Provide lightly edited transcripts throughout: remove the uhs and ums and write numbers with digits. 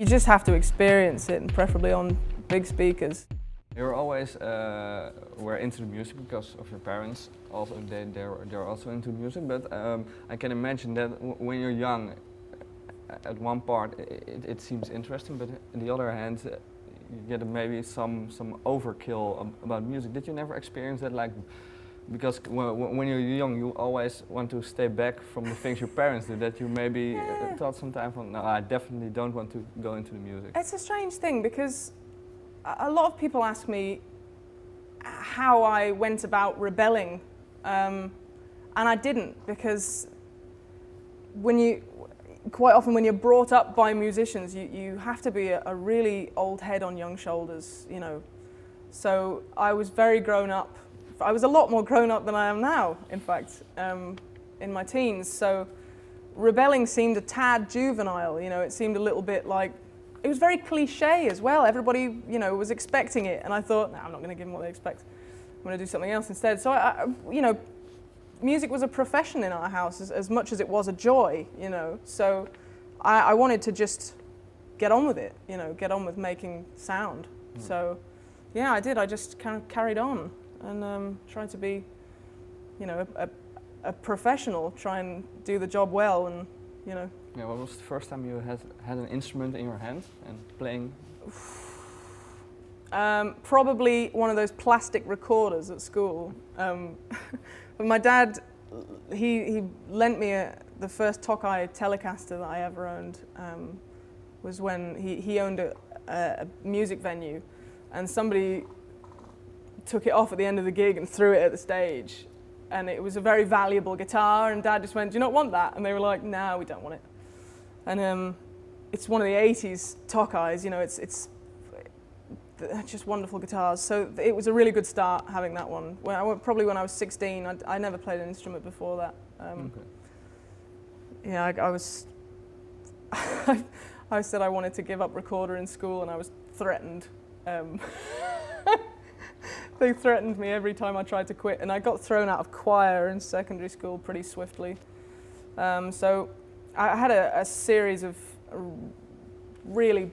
You just have to experience it, and preferably on big speakers. You're always were into the music because of your parents. Also, they're also into music. But I can imagine that when you're young, at one part it seems interesting, but on the other hand, you get maybe some overkill about music. Did you never experience that? Like, because when you're young, you always want to stay back from the things your parents do. That you maybe thought sometime from, no, I definitely don't want to go into the music. It's a strange thing because a lot of people ask me how I went about rebelling, and I didn't, because quite often when you're brought up by musicians, you have to be a really old head on young shoulders, you know. So I was very grown up. I was a lot more grown up than I am now, in fact, in my teens. So rebelling seemed a tad juvenile, you know. It seemed a little bit like, it was very cliche as well. Everybody, you know, was expecting it, and I thought, no, I'm not going to give them what they expect. I'm going to do something else instead. So you know, music was a profession in our house as much as it was a joy, you know. So I wanted to just get on with it, you know, get on with making sound. So yeah, I did. I just kind of carried on and tried to be, you know, a professional, try and do the job well, and you know. Yeah, what was the first time you had an instrument in your hand and playing? Probably one of those plastic recorders at school. But my dad, he lent me the first Tokai Telecaster that I ever owned. Was when he owned a music venue, and somebody took it off at the end of the gig and threw it at the stage. And it was a very valuable guitar, and Dad just went, "Do you not want that?" And they were like, "No, we don't want it." And it's one of the 80s Tokais, you know, it's just wonderful guitars. So it was a really good start having that one. Probably when I was 16, I never played an instrument before that. Okay. Yeah, I was, I said I wanted to give up recorder in school, and I was threatened. They threatened me every time I tried to quit, and I got thrown out of choir in secondary school pretty swiftly. So I had a series of really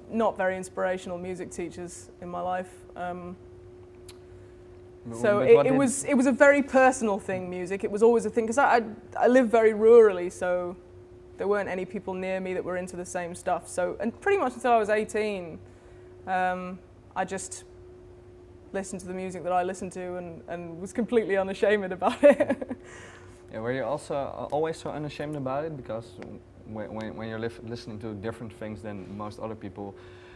not very inspirational music teachers in my life. So it was a very personal thing, music. It was always a thing, because I live very rurally, so there weren't any people near me that were into the same stuff. So, and pretty much until I was 18, I just listened to the music that I listened to and was completely unashamed about it. Yeah, were you also always so unashamed about it? Because when you're listening to different things than most other people,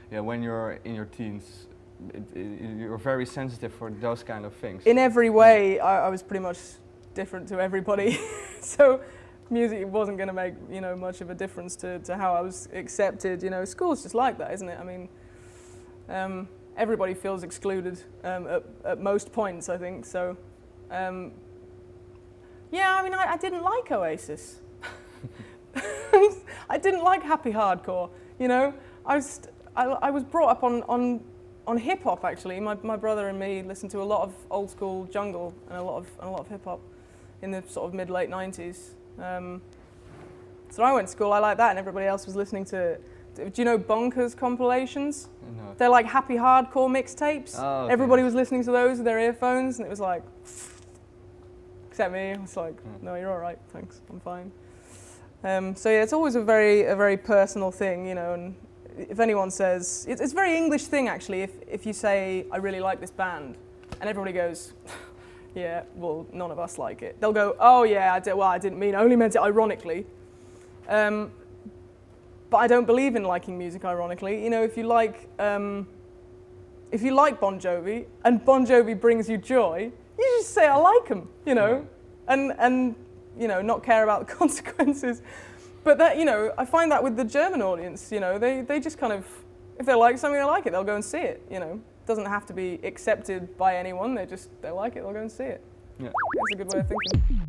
yeah, when you're in your teens, you're very sensitive for those kind of things. In every way, I was pretty much different to everybody. So music wasn't going to make, you know, much of a difference to how I was accepted. You know, school's just like that, isn't it? I mean, everybody feels excluded at most points, I think. So, yeah, I mean, I didn't like Oasis. I didn't like happy hardcore. You know, I was brought up on hip hop actually. My brother and me listened to a lot of old school jungle and a lot of hip hop in the sort of mid-late 90s. So I went to school. I liked that, and everybody else was listening to. Do you know Bonkers compilations? No. They're like happy hardcore mixtapes. Oh, okay. Everybody was listening to those with their earphones, and it was like, except me. I was like, no, you're all right, thanks, I'm fine. So yeah, it's always a very personal thing, you know. And if anyone says, it's a very English thing actually. If you say, I really like this band, and everybody goes, yeah, well, none of us like it. They'll go, oh yeah, I didn't mean, I only meant it ironically. But I don't believe in liking music ironically. You know, if you like Bon Jovi and Bon Jovi brings you joy, you just say I like him, you know, and you know, not care about the consequences. But that, you know, I find that with the German audience, you know, they just kind of, if they like something, they like it. They'll go and see it. You know, it doesn't have to be accepted by anyone. They like it. They'll go and see it. Yeah, that's a good way of thinking.